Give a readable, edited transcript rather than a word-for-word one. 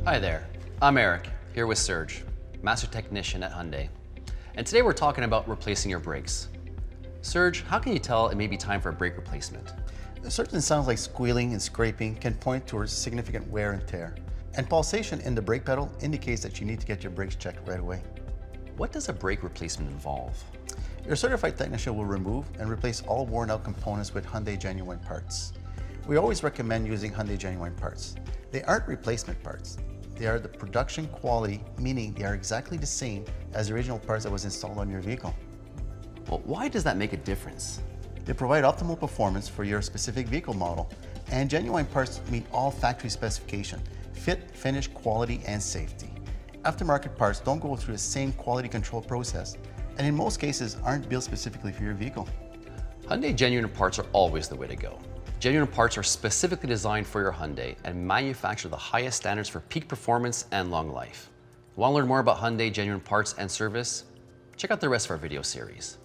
Hi there, I'm Eric, here with Serge, Master Technician at Hyundai. And today we're talking about replacing your brakes. Serge, how can you tell it may be time for a brake replacement? Certain sounds like squealing and scraping can point towards significant wear and tear. And pulsation in the brake pedal indicates that you need to get your brakes checked right away. What does a brake replacement involve? Your certified technician will remove and replace all worn out components with Hyundai Genuine parts. We always recommend using Hyundai Genuine parts. They aren't replacement parts. They are the production quality, meaning they are exactly the same as the original parts that was installed on your vehicle. Well, why does that make a difference? They provide optimal performance for your specific vehicle model, and Genuine parts meet all factory specifications: fit, finish, quality, and safety. Aftermarket parts don't go through the same quality control process, and in most cases aren't built specifically for your vehicle. Hyundai Genuine parts are always the way to go. Genuine parts are specifically designed for your Hyundai and manufacture the highest standards for peak performance and long life. Want to learn more about Hyundai Genuine parts and service? Check out the rest of our video series.